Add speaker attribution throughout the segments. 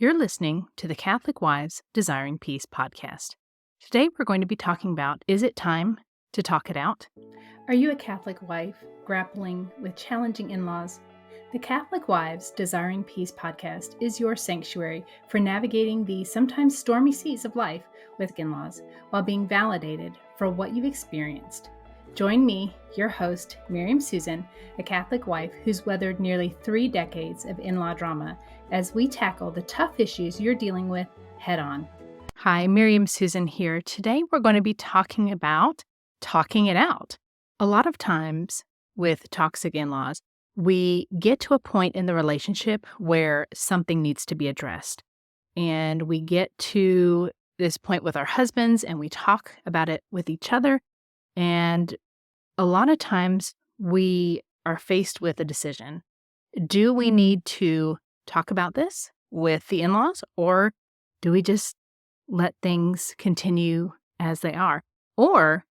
Speaker 1: You're listening to the Catholic Wives Desiring Peace podcast. Today we're going to be talking about, is it time to talk it out? Are you a Catholic wife grappling with challenging in-laws? The Catholic Wives Desiring Peace podcast is your sanctuary for navigating the sometimes stormy seas of life with in-laws while being validated for what you've experienced. Join me, your host, Miriam Susan, a Catholic wife who's weathered nearly 3 decades of in-law drama, as we tackle the tough issues you're dealing with head on. Hi, Miriam Susan here. Today we're going to be talking about talking it out. A lot of times with toxic in-laws, we get to a point in the relationship where something needs to be addressed. And we get to this point with our husbands and we talk about it with each other. And a lot of times we are faced with a decision. Do we need to talk about this with the in-laws, or do we just let things continue as they are? Or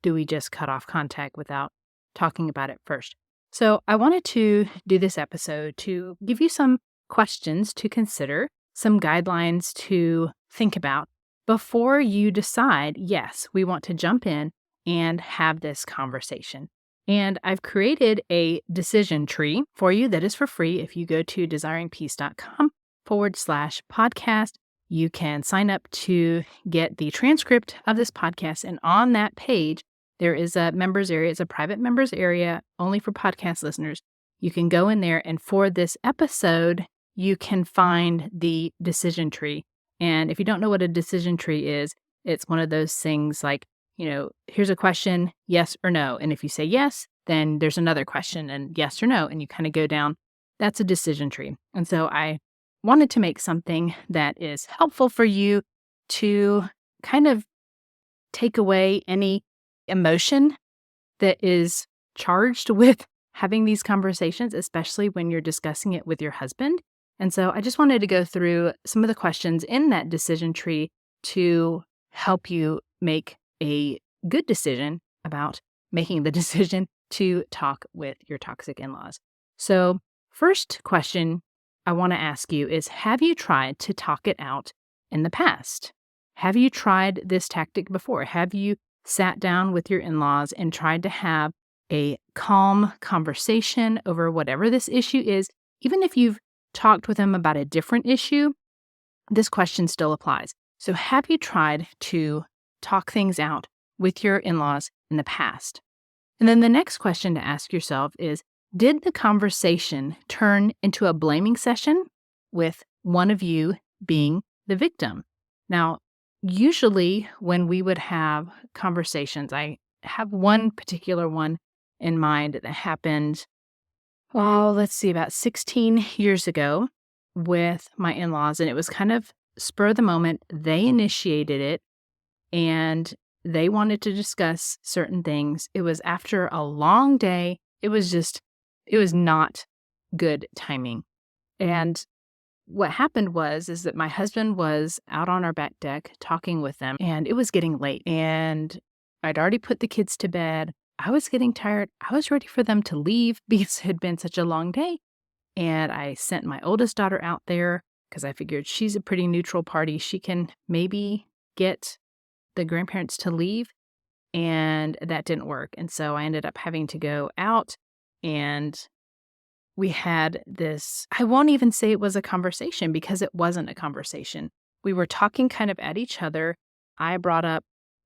Speaker 1: do we just cut off contact without talking about it first? So I wanted to do this episode to give you some questions to consider, some guidelines to think about before you decide, yes, we want to jump in and have this conversation. And I've created a decision tree for you that is for free. If you go to desiringpeace.com/podcast, you can sign up to get the transcript of this podcast. And on that page, there is a members area. It's a private members area only for podcast listeners. You can go in there, and for this episode, you can find the decision tree. And if you don't know what a decision tree is, it's one of those things like, here's a question, yes or no. And if you say yes, then there's another question and yes or no. And you kind of go down. That's a decision tree. And so I wanted to make something that is helpful for you to kind of take away any emotion that is charged with having these conversations, especially when you're discussing it with your husband. And so I just wanted to go through some of the questions in that decision tree to help you make a good decision about making the decision to talk with your toxic in-laws. So first question I want to ask you is, have you tried to talk it out in the past? Have you tried this tactic before? Have you sat down with your in-laws and tried to have a calm conversation over whatever this issue is? Even if you've talked with them about a different issue, this question still applies. So have you tried to talk things out with your in-laws in the past? And then the next question to ask yourself is, did the conversation turn into a blaming session with one of you being the victim? Now, usually when we would have conversations, I have one particular one in mind that happened, about 16 years ago with my in-laws. And it was kind of spur of the moment. They initiated it. And they wanted to discuss certain things. It was after a long day. It was not good timing. And what happened is that my husband was out on our back deck talking with them, and it was getting late. And I'd already put the kids to bed. I was getting tired. I was ready for them to leave because it had been such a long day. And I sent my oldest daughter out there because I figured she's a pretty neutral party. She can maybe get the grandparents to leave, and that didn't work. And so I ended up having to go out, and we had this, I won't even say it was a conversation because it wasn't a conversation. We were talking kind of at each other. I brought up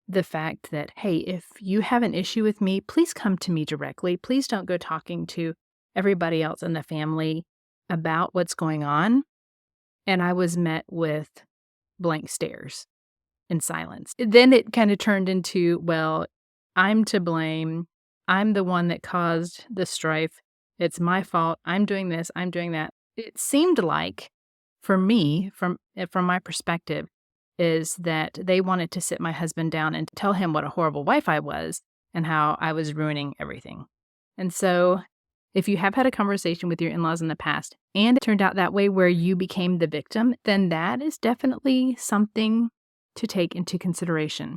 Speaker 1: the fact that, hey, if you have an issue with me, please come to me directly. Please don't go talking to everybody else in the family about what's going on. And I was met with blank stares in silence. Then it kind of turned into, well, I'm to blame. I'm the one that caused the strife. It's my fault. I'm doing this. I'm doing that. It seemed like, for me, from my perspective, is that they wanted to sit my husband down and tell him what a horrible wife I was and how I was ruining everything. And so if you have had a conversation with your in-laws in the past and it turned out that way where you became the victim, then that is definitely something to take into consideration.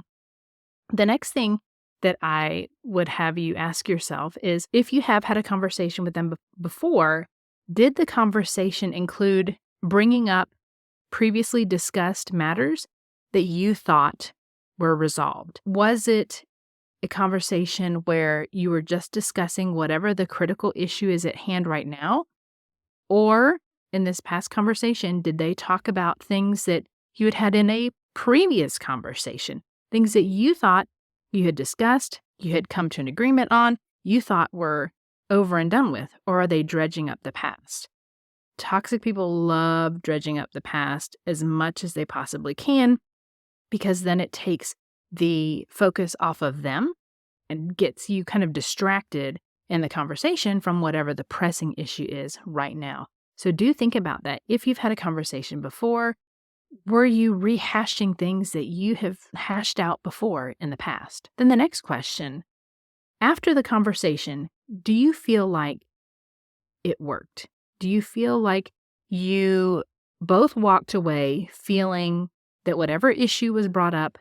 Speaker 1: The next thing that I would have you ask yourself is, if you have had a conversation with them before, did the conversation include bringing up previously discussed matters that you thought were resolved? Was it a conversation where you were just discussing whatever the critical issue is at hand right now? Or in this past conversation, did they talk about things that you had in a previous conversation? Things that you thought you had discussed, you had come to an agreement on, you thought were over and done with, or are they dredging up the past? Toxic people love dredging up the past as much as they possibly can, because then it takes the focus off of them and gets you kind of distracted in the conversation from whatever the pressing issue is right now. So do think about that. If you've had a conversation before, were you rehashing things that you have hashed out before in the past? Then the next question, after the conversation, do you feel like it worked? Do you feel like you both walked away feeling that whatever issue was brought up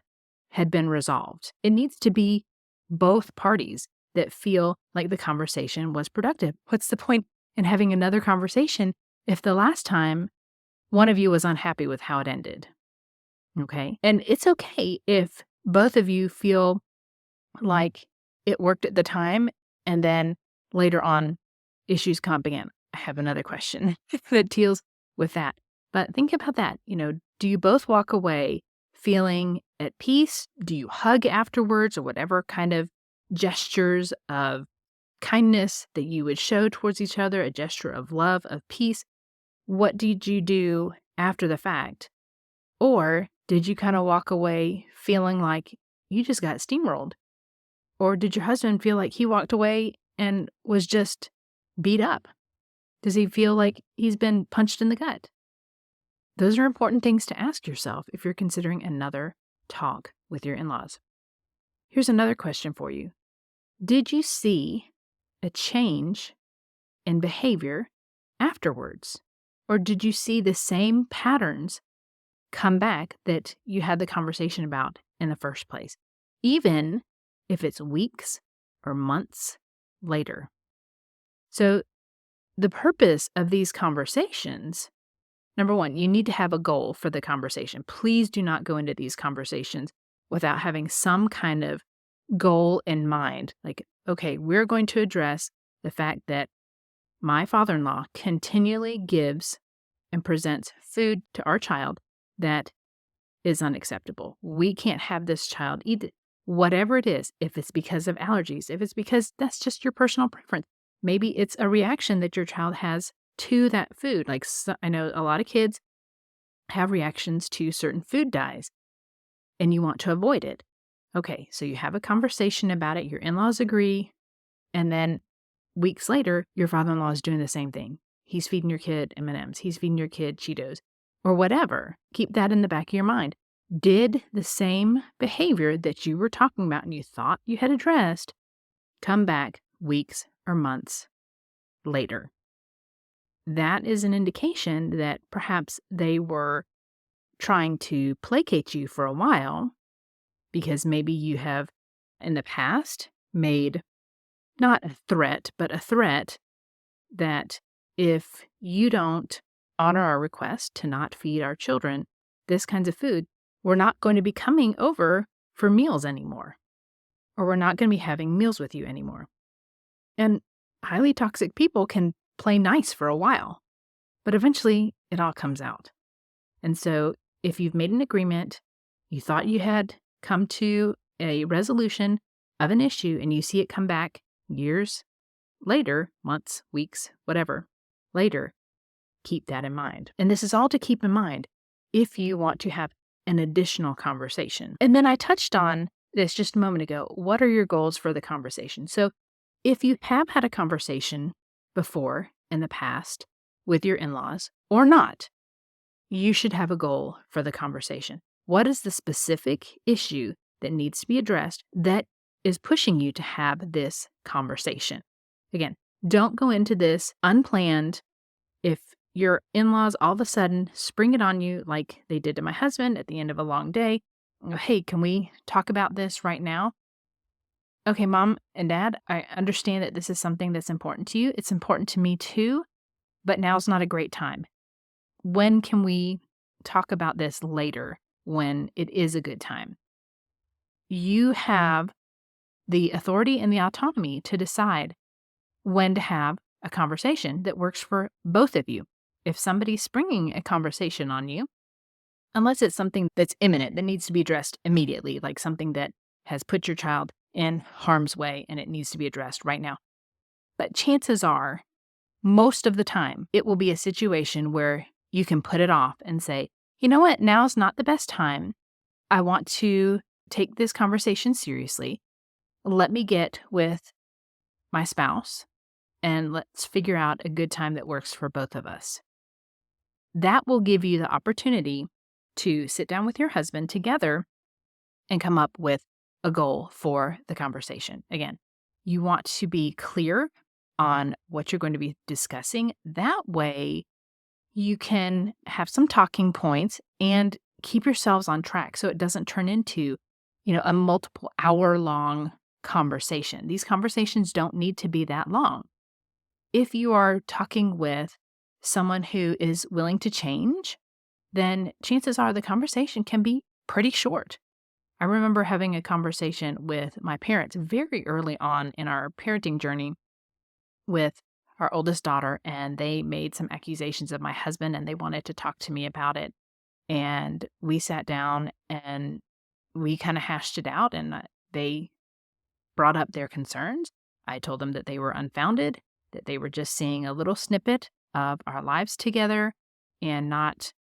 Speaker 1: had been resolved? It needs to be both parties that feel like the conversation was productive. What's the point in having another conversation if the last time one of you was unhappy with how it ended? Okay. And it's okay if both of you feel like it worked at the time and then later on issues come up again. I have another question that deals with that. But think about that. Do you both walk away feeling at peace? Do you hug afterwards, or whatever kind of gestures of kindness that you would show towards each other, a gesture of love, of peace? What did you do after the fact? Or did you kind of walk away feeling like you just got steamrolled? Or did your husband feel like he walked away and was just beat up? Does he feel like he's been punched in the gut? Those are important things to ask yourself if you're considering another talk with your in-laws. Here's another question for you. Did you see a change in behavior afterwards? Or did you see the same patterns come back that you had the conversation about in the first place, even if it's weeks or months later? So the purpose of these conversations, number one, you need to have a goal for the conversation. Please do not go into these conversations without having some kind of goal in mind. Like, okay, we're going to address the fact that my father-in-law continually gives and presents food to our child that is unacceptable. We can't have this child eat it. Whatever it is, if it's because of allergies, if it's because that's just your personal preference, maybe it's a reaction that your child has to that food. Like, I know a lot of kids have reactions to certain food dyes and you want to avoid it. Okay, so you have a conversation about it, your in-laws agree, and then weeks later, your father-in-law is doing the same thing. He's feeding your kid M&Ms, he's feeding your kid Cheetos, or whatever. Keep that in the back of your mind. Did the same behavior that you were talking about and you thought you had addressed come back weeks or months later? That is an indication that perhaps they were trying to placate you for a while, because maybe you have in the past made not a threat, but a threat that if you don't honor our request to not feed our children this kinds of food, we're not going to be coming over for meals anymore, or we're not going to be having meals with you anymore. And highly toxic people can play nice for a while, but eventually it all comes out. And so if you've made an agreement, you thought you had come to a resolution of an issue, and you see it come back years later, months, weeks, whatever, later, keep that in mind. And this is all to keep in mind if you want to have an additional conversation. And then I touched on this just a moment ago. What are your goals for the conversation? So if you have had a conversation before in the past with your in-laws or not, you should have a goal for the conversation. What is the specific issue that needs to be addressed that is pushing you to have this conversation? Again, don't go into this unplanned. If your in-laws all of a sudden spring it on you like they did to my husband at the end of a long day, hey, can we talk about this right now? Okay, Mom and Dad, I understand that this is something that's important to you. It's important to me too, but now's not a great time. When can we talk about this later when it is a good time. You have the authority and the autonomy to decide when to have a conversation that works for both of you. If somebody's springing a conversation on you, unless it's something that's imminent, that needs to be addressed immediately, like something that has put your child in harm's way and it needs to be addressed right now. But chances are, most of the time, it will be a situation where you can put it off and say, you know what, now's not the best time. I want to take this conversation seriously. Let me get with my spouse and let's figure out a good time that works for both of us. That will give you the opportunity to sit down with your husband together and come up with a goal for the conversation. Again, you want to be clear on what you're going to be discussing. That way, you can have some talking points and keep yourselves on track so it doesn't turn into, a multiple hour-long conversation. These conversations don't need to be that long. If you are talking with someone who is willing to change, then chances are the conversation can be pretty short. I remember having a conversation with my parents very early on in our parenting journey with our oldest daughter, and they made some accusations of my husband, and they wanted to talk to me about it. And we sat down and we kind of hashed it out, and they brought up their concerns. I told them that they were unfounded, that they were just seeing a little snippet of our lives together and not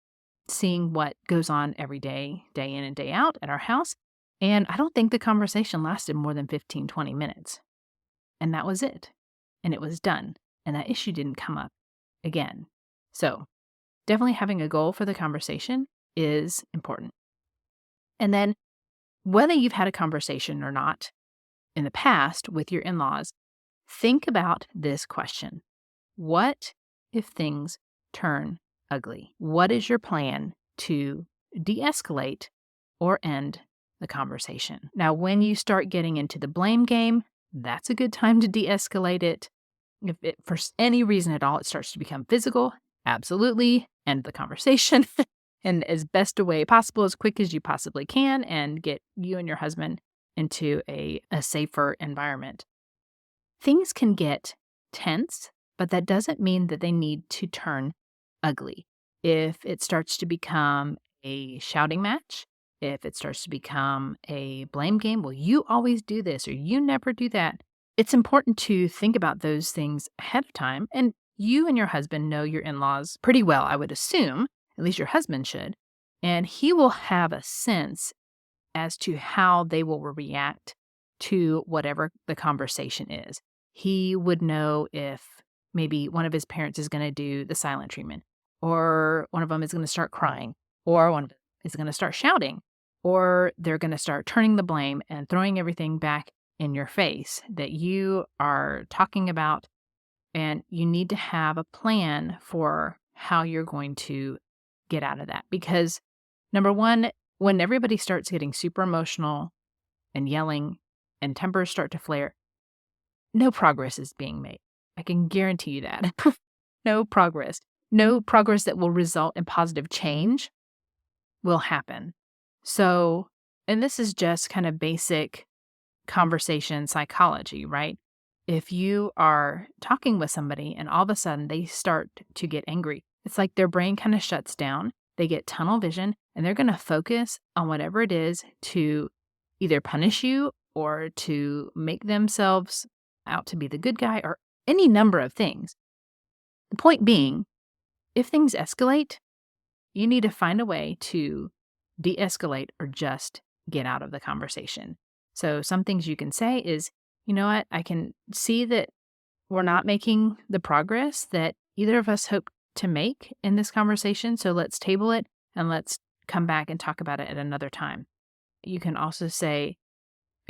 Speaker 1: seeing what goes on every day, day in and day out at our house. And I don't think the conversation lasted more than 15, 20 minutes. And that was it. And it was done. And that issue didn't come up again. So definitely having a goal for the conversation is important. And then whether you've had a conversation or not in the past with your in-laws, think about this question. What if things turn ugly? What is your plan to de-escalate or end the conversation? Now, when you start getting into the blame game, that's a good time to de-escalate it. If it, for any reason at all, it starts to become physical, absolutely end the conversation and as best a way possible, as quick as you possibly can, and get you and your husband into a safer environment. Things can get tense, but that doesn't mean that they need to turn ugly. If it starts to become a shouting match, if it starts to become a blame game, well, you always do this or you never do that. It's important to think about those things ahead of time. And you and your husband know your in-laws pretty well, I would assume. At least your husband should. And he will have a sense as to how they will react to whatever the conversation is. He would know if maybe one of his parents is going to do the silent treatment, or one of them is going to start crying, or one of them is going to start shouting, or they're going to start turning the blame and throwing everything back in your face that you are talking about. And you need to have a plan for how you're going to get out of that. Because number one, when everybody starts getting super emotional and yelling and tempers start to flare, no progress is being made. I can guarantee you that. No progress. No progress that will result in positive change will happen. So, and this is just kind of basic conversation psychology, right? If you are talking with somebody and all of a sudden they start to get angry, it's like their brain kind of shuts down. They get tunnel vision and they're going to focus on whatever it is to either punish you or to make themselves out to be the good guy or any number of things. The point being, if things escalate, you need to find a way to de-escalate or just get out of the conversation. So some things you can say is, you know what, I can see that we're not making the progress that either of us hope to make in this conversation, so let's table it and let's come back and talk about it at another time. You can also say,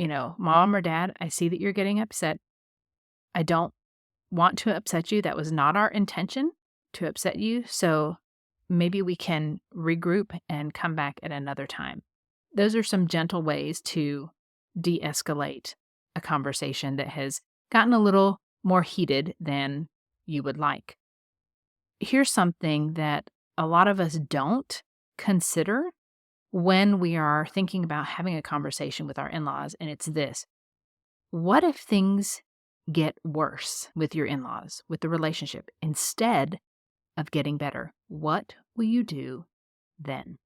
Speaker 1: Mom or Dad, I see that you're getting upset. I don't want to upset you. That was not our intention to upset you. So maybe we can regroup and come back at another time. Those are some gentle ways to de-escalate a conversation that has gotten a little more heated than you would like. Here's something that a lot of us don't consider when we are thinking about having a conversation with our in-laws, and it's this. What if things get worse with your in-laws, with the relationship, instead of getting better? What will you do then?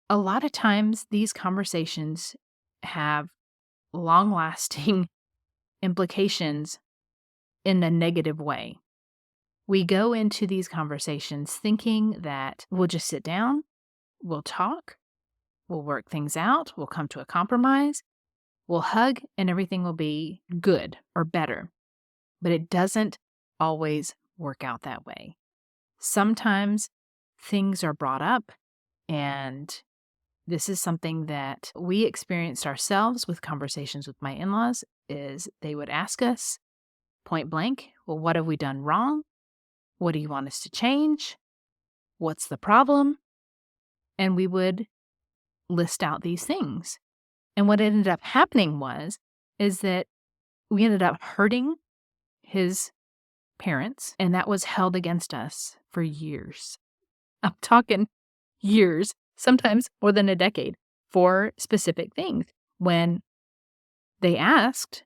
Speaker 1: A lot of times, these conversations have long-lasting implications in a negative way. We go into these conversations thinking that we'll just sit down, we'll talk, we'll work things out, we'll come to a compromise, we'll hug, and everything will be good or better. But it doesn't always work out that way. Sometimes things are brought up, and this is something that we experienced ourselves with conversations with my in-laws, is they would ask us point blank, well, what have we done wrong? What do you want us to change? What's the problem? And we would list out these things. And what ended up happening is that we ended up hurting his parents, and that was held against us for years. I'm talking years, sometimes more than a decade, for specific things. When they asked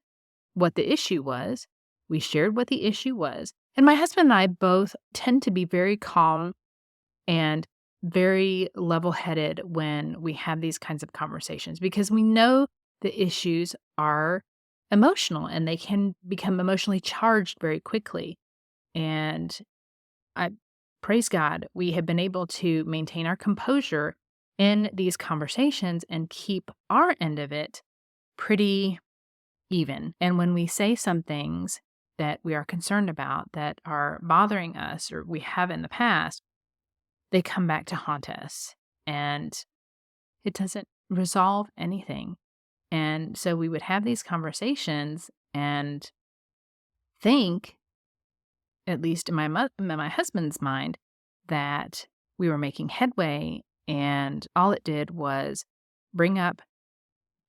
Speaker 1: what the issue was, we shared what the issue was. And my husband and I both tend to be very calm and very level-headed when we have these kinds of conversations, because we know the issues are emotional and they can become emotionally charged very quickly. And I praise God, we have been able to maintain our composure in these conversations and keep our end of it pretty even. And when we say some things that we are concerned about, that are bothering us, or we have in the past, they come back to haunt us, and it doesn't resolve anything. And so we would have these conversations and think, at least in my husband's mind, that we were making headway, and all it did was bring up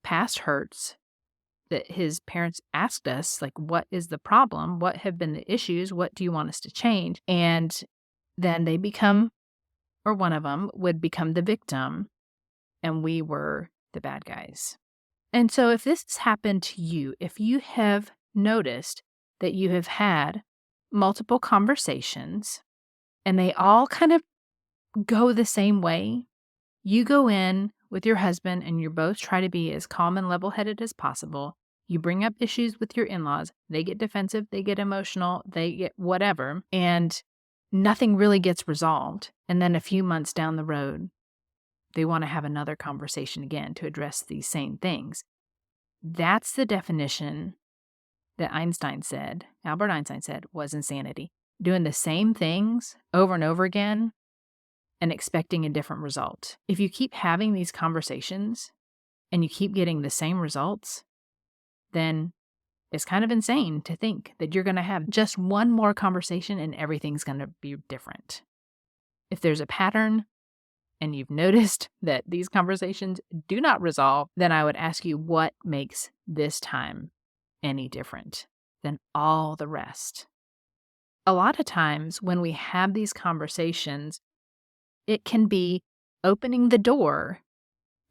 Speaker 1: past hurts that his parents asked us, like, what is the problem? What have been the issues? What do you want us to change? And then they become, or one of them would become the victim, and we were the bad guys. And so if this has happened to you, if you have noticed that you have had multiple conversations and they all kind of go the same way, you go in with your husband and you both try to be as calm and level-headed as possible. You bring up issues with your in-laws. They get defensive, they get emotional, they get whatever, and nothing really gets resolved. And then a few months down the road, they want to have another conversation again to address these same things. That's the definition that Albert Einstein said, was insanity. Doing the same things over and over again and expecting a different result. If you keep having these conversations and you keep getting the same results, then it's kind of insane to think that you're going to have just one more conversation and everything's going to be different. If there's a pattern and you've noticed that these conversations do not resolve, then I would ask you, what makes this time any different than all the rest? A lot of times when we have these conversations, it can be opening the door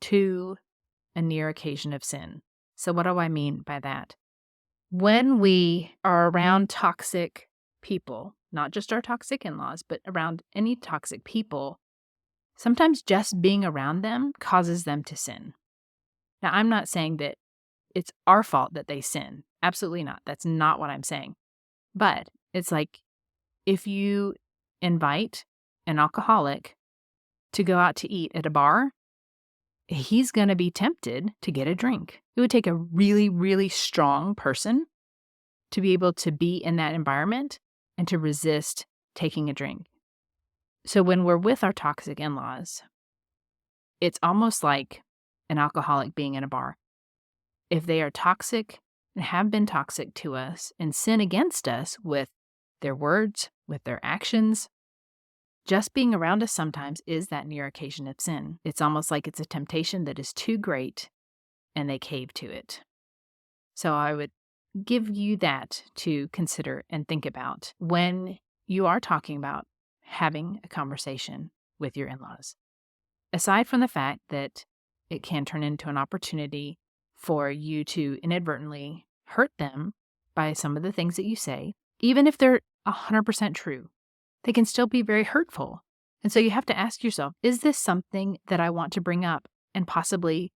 Speaker 1: to a near occasion of sin. So what do I mean by that? When we are around toxic people, not just our toxic in-laws, but around any toxic people, sometimes just being around them causes them to sin. Now, I'm not saying that it's our fault that they sin. Absolutely not. That's not what I'm saying. But it's like, if you invite an alcoholic to go out to eat at a bar, he's going to be tempted to get a drink. It would take a really, really strong person to be able to be in that environment and to resist taking a drink. So when we're with our toxic in-laws, it's almost like an alcoholic being in a bar. If they are toxic and have been toxic to us and sin against us with their words, with their actions, just being around us sometimes is that near occasion of sin. It's almost like it's a temptation that is too great and they cave to it. So I would give you that to consider and think about when you are talking about having a conversation with your in-laws. aside from the fact that it can turn into an opportunity for you to inadvertently hurt them by some of the things that you say, even if they're 100% true, they can still be very hurtful. And so you have to ask yourself, is this something that I want to bring up and possibly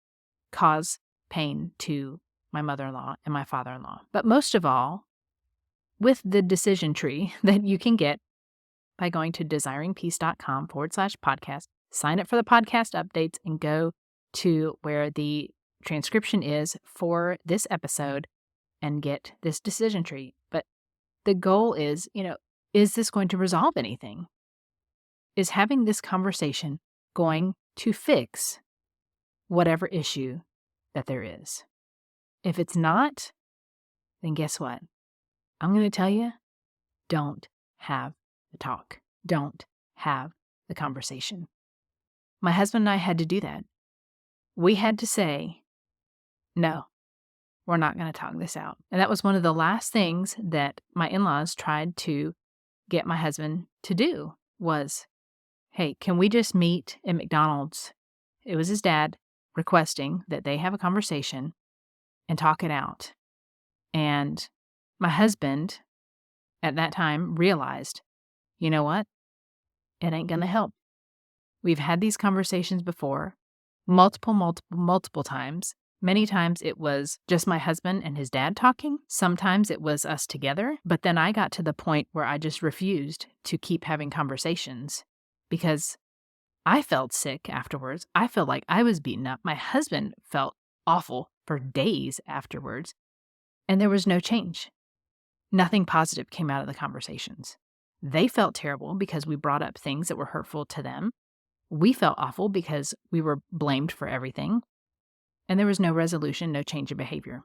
Speaker 1: cause pain to my mother-in-law and my father-in-law? But most of all, with the decision tree that you can get by going to desiringpeace.com/podcast, sign up for the podcast updates and go to where the transcription is for this episode and get this decision tree. But the goal is, is this going to resolve anything? Is having this conversation going to fix whatever issue that there is? If it's not, then guess what? I'm going to tell you, don't have the talk. Don't have the conversation. My husband and I had to do that. We had to say, no, we're not going to talk this out. And that was one of the last things that my in-laws tried to get my husband to do was, hey, can we just meet at McDonald's? It was his dad requesting that they have a conversation and talk it out. And my husband at that time realized, you know what? It ain't going to help. We've had these conversations before, multiple times. Many times it was just my husband and his dad talking. Sometimes it was us together. But then I got to the point where I just refused to keep having conversations because I felt sick afterwards. I felt like I was beaten up. My husband felt awful for days afterwards. And there was no change. Nothing positive came out of the conversations. They felt terrible because we brought up things that were hurtful to them. We felt awful because we were blamed for everything. And there was no resolution, no change of behavior.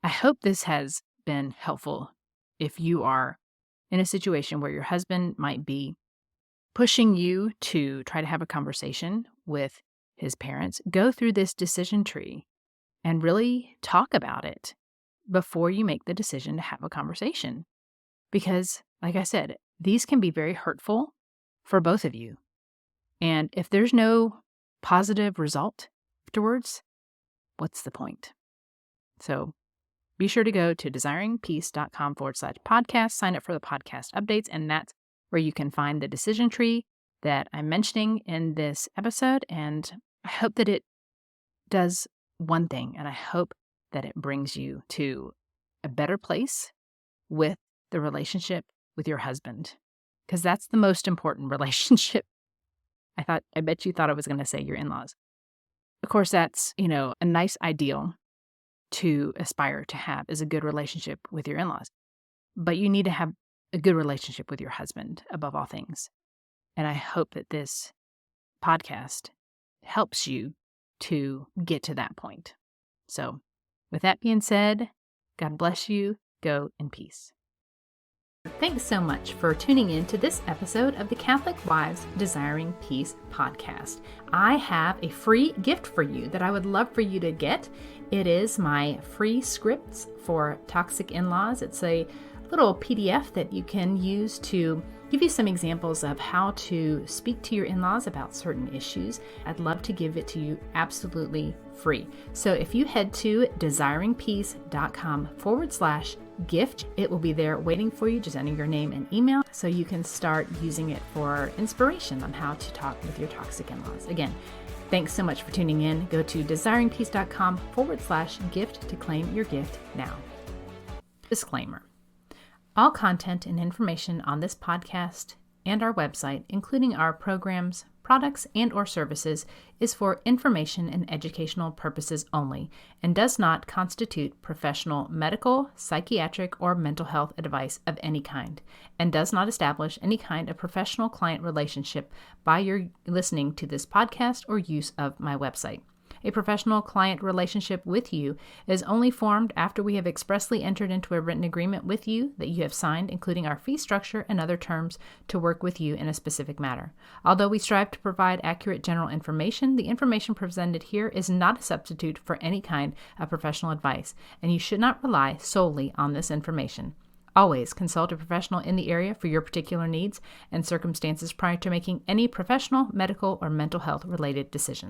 Speaker 1: I hope this has been helpful if you are in a situation where your husband might be pushing you to try to have a conversation with his parents. Go through this decision tree and really talk about it before you make the decision to have a conversation. Because, like I said, these can be very hurtful for both of you. And if there's no positive result afterwards, what's the point? So be sure to go to desiringpeace.com/podcast, sign up for the podcast updates, and that's where you can find the decision tree that I'm mentioning in this episode. And I hope that it does one thing, and I hope that it brings you to a better place with the relationship with your husband, because that's the most important relationship. I bet you thought I was going to say your in-laws. Of course, that's, a nice ideal to aspire to have is a good relationship with your in-laws. But you need to have a good relationship with your husband above all things. And I hope that this podcast helps you to get to that point. So with that being said, God bless you. Go in peace. Thanks so much for tuning in to this episode of the Catholic Wives Desiring Peace podcast. I have a free gift for you that I would love for you to get. It is my free scripts for toxic in-laws. It's a little PDF that you can use to give you some examples of how to speak to your in-laws about certain issues. I'd love to give it to you absolutely free. So if you head to desiringpeace.com/gift, it will be there waiting for you. Just enter your name and email so you can start using it for inspiration on how to talk with your toxic in-laws. Again, thanks so much for tuning in. Go to desiringpeace.com/gift to claim your gift now. Disclaimer. All content and information on this podcast and our website, including our programs, products, and or services, is for information and educational purposes only and does not constitute professional medical, psychiatric, or mental health advice of any kind, and does not establish any kind of professional client relationship by your listening to this podcast or use of my website. A professional client relationship with you is only formed after we have expressly entered into a written agreement with you that you have signed, including our fee structure and other terms to work with you in a specific matter. Although we strive to provide accurate general information, the information presented here is not a substitute for any kind of professional advice, and you should not rely solely on this information. Always consult a professional in the area for your particular needs and circumstances prior to making any professional, medical, or mental health related decisions.